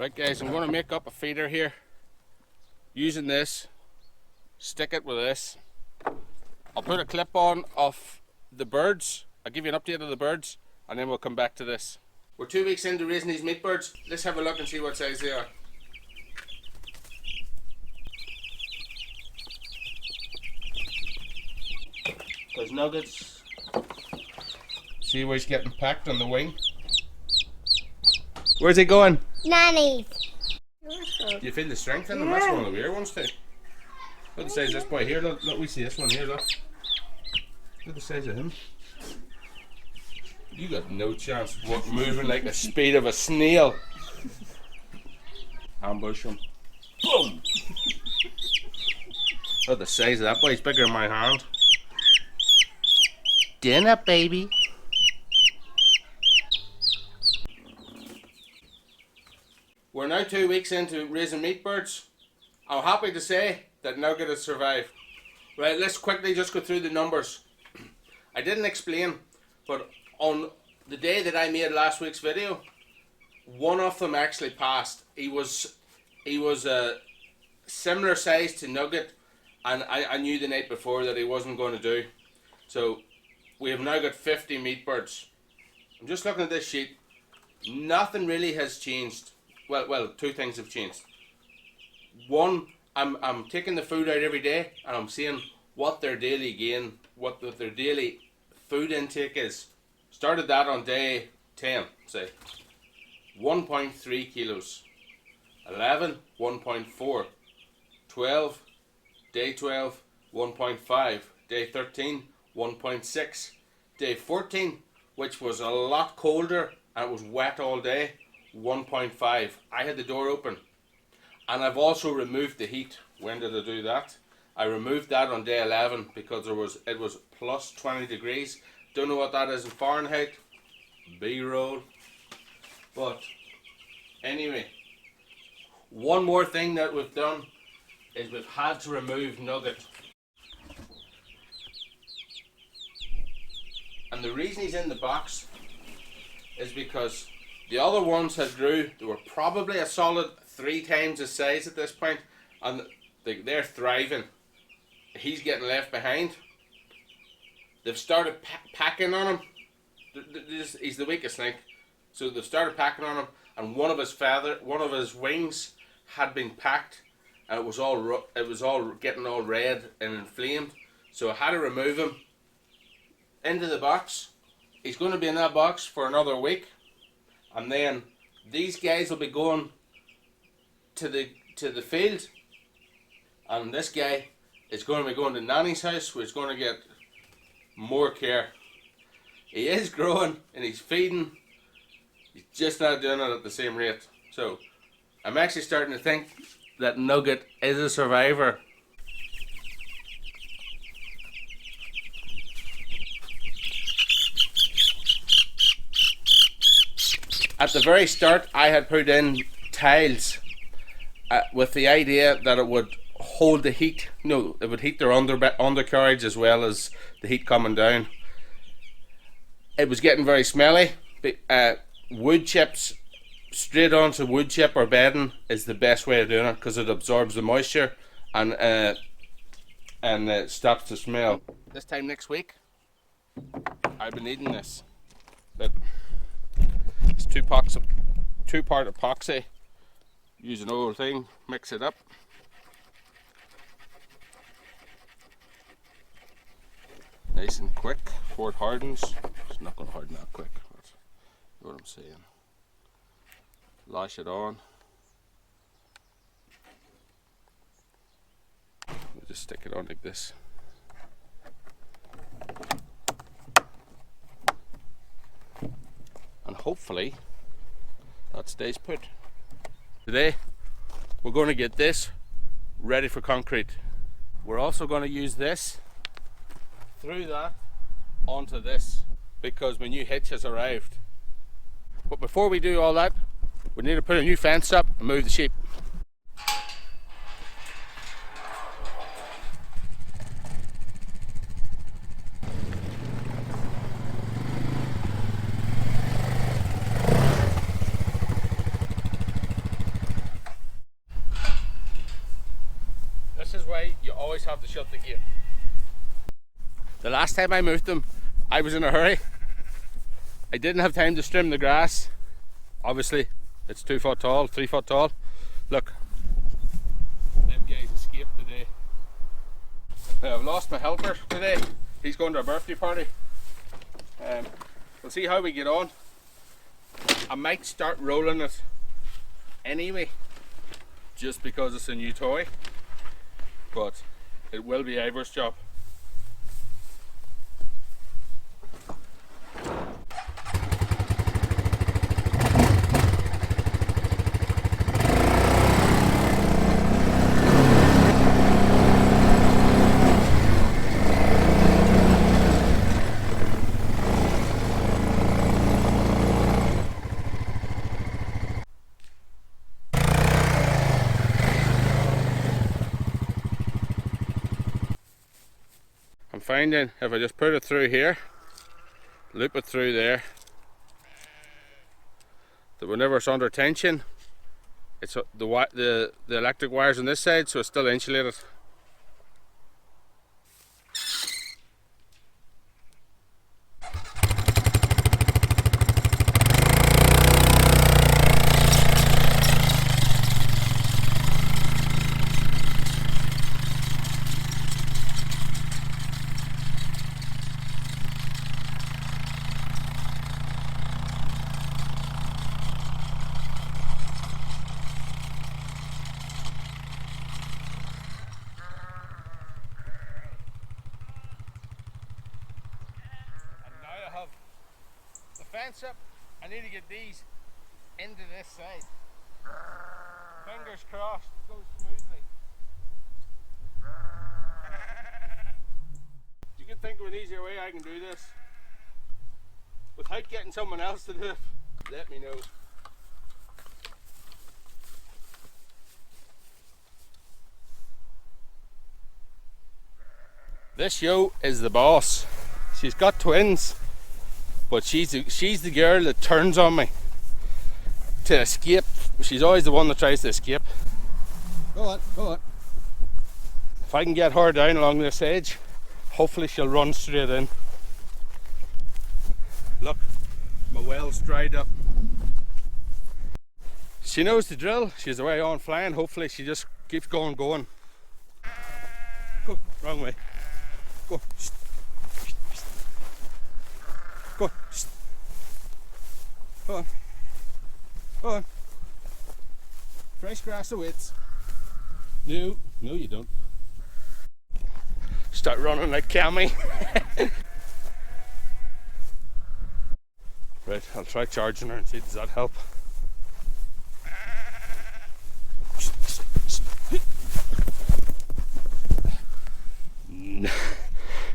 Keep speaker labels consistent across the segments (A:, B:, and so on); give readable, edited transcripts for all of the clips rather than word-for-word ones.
A: Right guys, I'm going to make up a feeder here using this, stick it with this. I'll put a clip on of the birds, I'll give you an update of the birds, and then we'll come back to this. We're 2 weeks into raising these meat birds. Let's have a look and see what size they are. There's Nuggets. See where he's getting packed on the wing? Where's he going?
B: Nanny.
A: Do you feel the strength in them? That's one of the weird ones too. Look at the size of this boy here. Look, we see this one here. Look. Look at the size of him. You got no chance of moving like the speed of a snail. Ambush him. Boom! Look at the size of that boy. He's bigger than my hand. Dinner, baby. We're now 2 weeks into raising meat birds. I'm happy to say that Nugget has survived. Right, let's quickly just go through the numbers. I didn't explain, but on the day that I made last week's video, one of them actually passed. He was a similar size to Nugget, and I knew the night before that he wasn't going to do. So we have now got 50 meat birds. I'm just looking at this sheet. Nothing really has changed. Well, two things have changed. One, I'm taking the food out every day, and I'm seeing what their daily gain, what their daily food intake is. Started that on day 10, say. 1.3 kilos. 11, 1.4. 12, day 12, 1.5. Day 13, 1.6. Day 14, which was a lot colder and it was wet all day, 1.5. I had the door open. And I've also removed the heat. When did I do that? I removed that on day 11 because it was plus 20 degrees. Don't know what that is in Fahrenheit. B-roll. But anyway, one more thing that we've done is we've had to remove Nugget. And the reason he's in the box is because the other ones had grew. They were probably a solid 3 times the size at this point, and they're thriving. He's getting left behind. They've started packing on him. He's the weakest link, so they've started packing on him. And one of his wings had been packed, and it was all getting all red and inflamed. So I had to remove him into the box. He's going to be in that box for another week, and then these guys will be going to the field, and this guy is going to be going to Nanny's house, where he's going to get more care. He is growing and he's feeding. He's just not doing it at the same rate. So I'm actually starting to think that Nugget is a survivor. At the very start, I had put in tiles with the idea that it would hold the heat. No, it would heat their undercarriage as well as the heat coming down. It was getting very smelly. Wood chips, straight onto wood chip or bedding is the best way of doing it because it absorbs the moisture and stops the smell. This time next week, I've been eating this. It's 2-part epoxy. Use an old thing, mix it up. Nice and quick before it hardens. It's not going to harden that quick, but you know what I'm saying. Lash it on. We'll just stick it on like this. And hopefully that stays put. Today we're going to get this ready for concrete. We're also going to use this through that onto this because my new hitch has arrived. But before we do all that, we need to put a new fence up and move the sheep. this is why you always have to shut the gate. The last time I moved them, I was in a hurry. I didn't have time to trim the grass. Obviously, it's 2 foot tall, 3 foot tall. Look, them guys escaped today. I've lost my helper today. He's going to a birthday party. We'll see how we get on. I might start rolling it anyway, just because it's a new toy, but it will be Ivor's job. I'm finding if I just put it through here, loop it through there, that whenever it's under tension, it's the electric wires on this side, so it's still insulated. Fence up. I need to get these into this side. Fingers crossed, it goes smoothly. You can think of an easier way I can do this without getting someone else to do it. Let me know. This yo is the boss. She's got twins. But she's the girl that turns on me to escape. She's always the one that tries to escape. Go on, go on. If I can get her down along this edge, hopefully she'll run straight in. Look, my well's dried up. She knows the drill. She's away on flying. Hopefully she just keeps going. Go, wrong way. Go. Go. Go on. Go on. Fresh grass awaits. No, you don't. Start running like Cammy. Right, I'll try charging her and see does that help.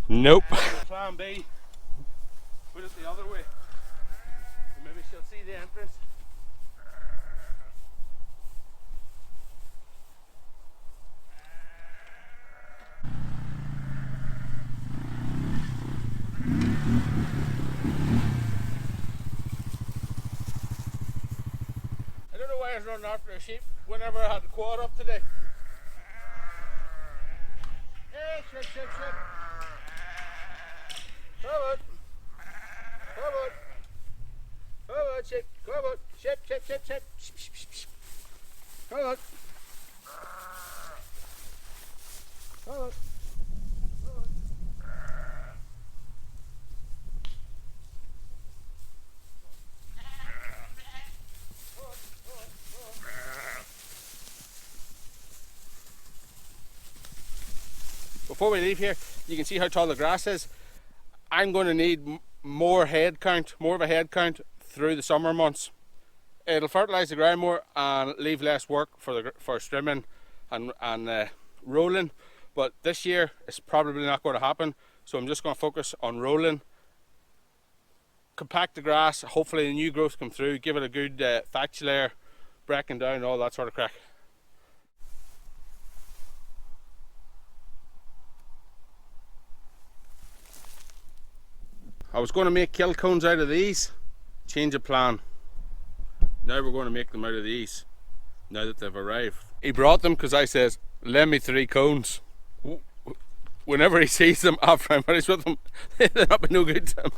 A: Nope. Plan B. Put it the other way. Maybe she'll see the entrance. I don't know why I was running after a sheep whenever I had the quad up today. Hey, ship. Come on. Ship. Come on. Ship. Come on. Come on. Before we leave here, you can see how tall the grass is. I'm going to need more of a head count through the summer months. It'll fertilise the ground more and leave less work for trimming and rolling. But this year it's probably not going to happen, so I'm just going to focus on rolling, compact the grass. Hopefully the new growth come through, give it a good thatch layer, breaking down, all that sort of crack. I was going to make kill cones out of these, change of plan. Now we're going to make them out of these. now that they've arrived. He brought them because I says, lend me 3 cones. Whenever he sees them after I'm finished with them, they're not no good to him.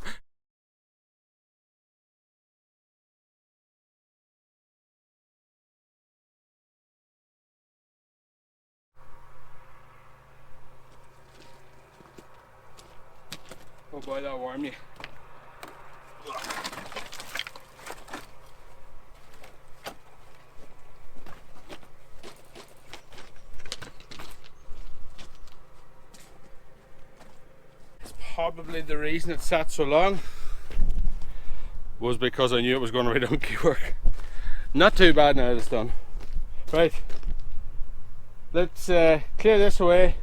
A: Oh boy, that'll warm you. Probably the reason it sat so long was because I knew it was going to be donkey work. Not too bad now it's done. Right, let's clear this away.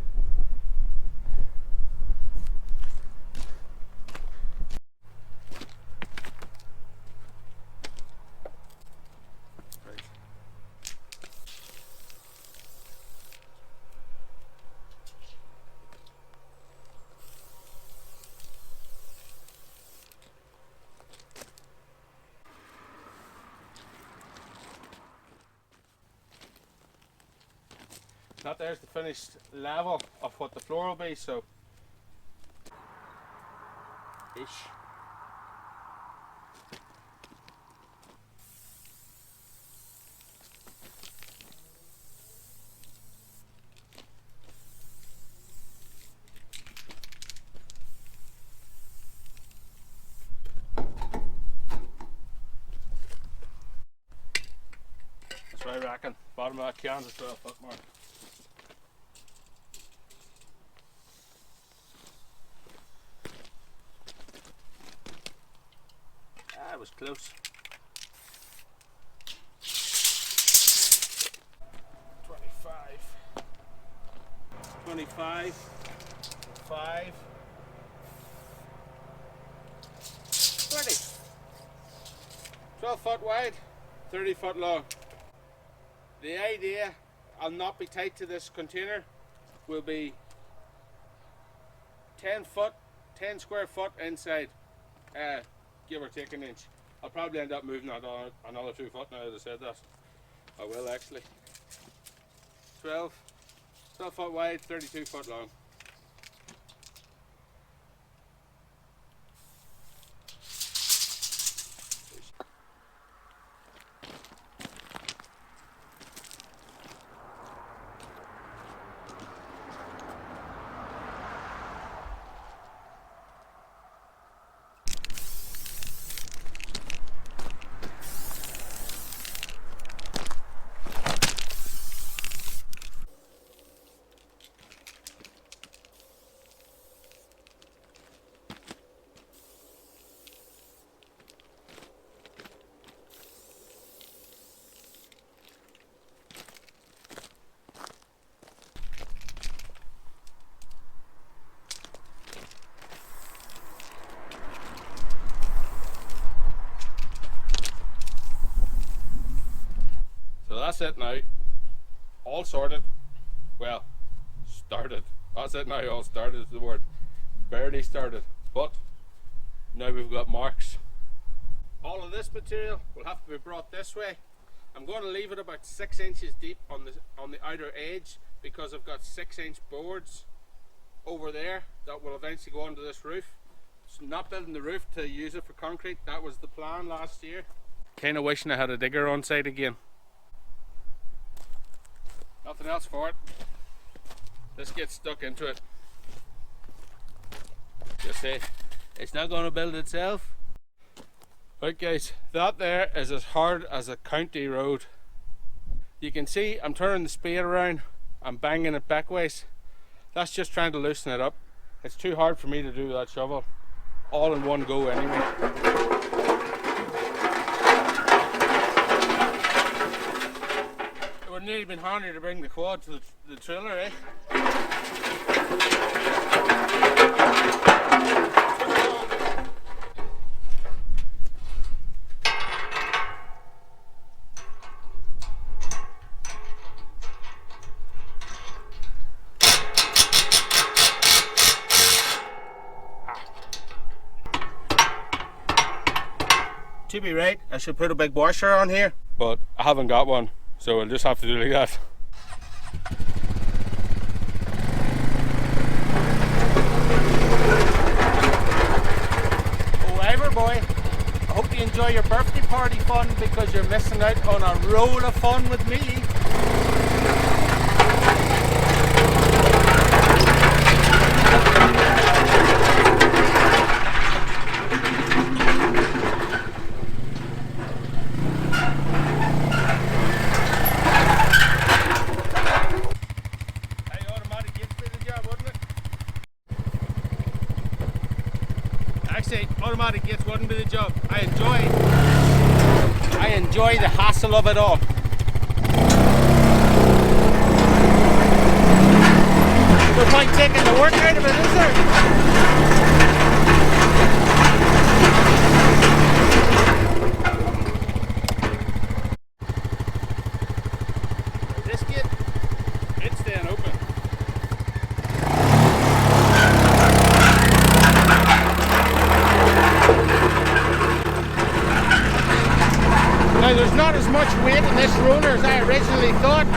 A: That there's the finished level of what the floor will be, so ish. That's what I reckon. Bottom of that can's a 12 foot mark. That was close. 25, 5, 30. 12 foot wide, 30 foot long. The idea, I'll not be tight to this container, will be 10 square foot inside, give or take an inch. I'll probably end up moving that on another 2 foot now that I said that. I will actually. 12 foot wide, 32 foot long. So that's it now, all sorted, well, started, that's it now, all started is the word, barely started, but now we've got marks. All of this material will have to be brought this way. I'm going to leave it about 6 inches deep on the outer edge because I've got 6-inch boards over there that will eventually go onto this roof. So not building the roof to use it for concrete, that was the plan last year. Kind of wishing I had a digger on site again. Nothing else for it. Let's get stuck into it. Just say, it's not going to build itself. Right guys, that there is as hard as a county road. You can see I'm turning the spade around, I'm banging it backways. That's just trying to loosen it up. It's too hard for me to do that shovel all in one go anyway. It would nearly been handier to bring the quad to the trailer, eh? To be right, I should put a big washer on here, but I haven't got one. So we'll just have to do like that.
B: Oh, boy, I hope you enjoy your birthday party fun, because you're missing out on a roll of fun with me. Actually, automatic gates wouldn't be the job. I enjoy the hassle of it all. No point taking the work out of it, is there? This gate, it's staying open. Now there's not as much weight in this roller as I originally thought.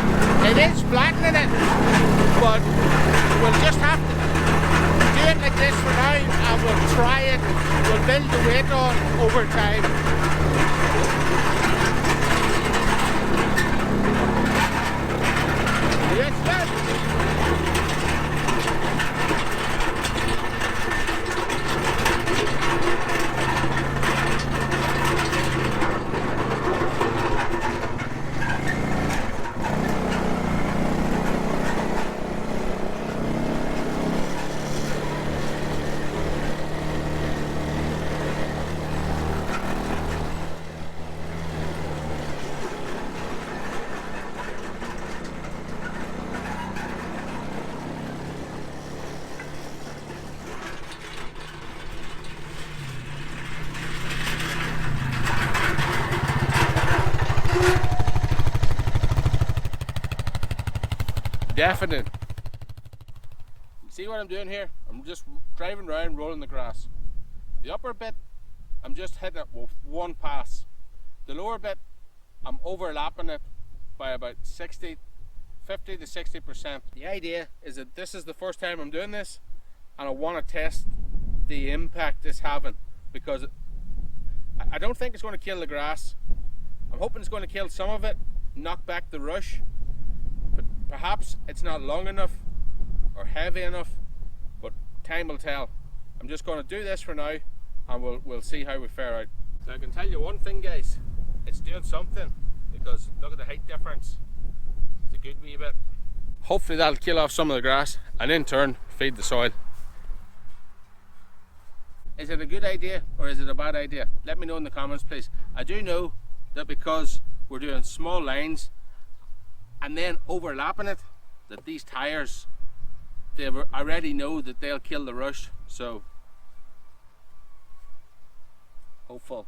B: It is flattening it, but we'll just have to do it like this for now, and we'll try it. We'll build the weight on over time. Yes, yes.
A: Definite. You see what I'm doing here? I'm just driving around, rolling the grass. The upper bit, I'm just hitting it with one pass. The lower bit, I'm overlapping it by about 50 to 60%. The idea is that this is the first time I'm doing this, and I want to test the impact it's having, because I don't think it's going to kill the grass. I'm hoping it's going to kill some of it, knock back the rush. Perhaps it's not long enough or heavy enough, but time will tell. I'm just going to do this for now, and we'll see how we fare out. So I can tell you one thing, guys, it's doing something, because look at the height difference. It's a good wee bit. Hopefully that'll kill off some of the grass, and in turn feed the soil. Is it a good idea or is it a bad idea? Let me know in the comments, please. I do know that because we're doing small lines and then overlapping it, that these tires, they already know that they'll kill the rush, so hopeful.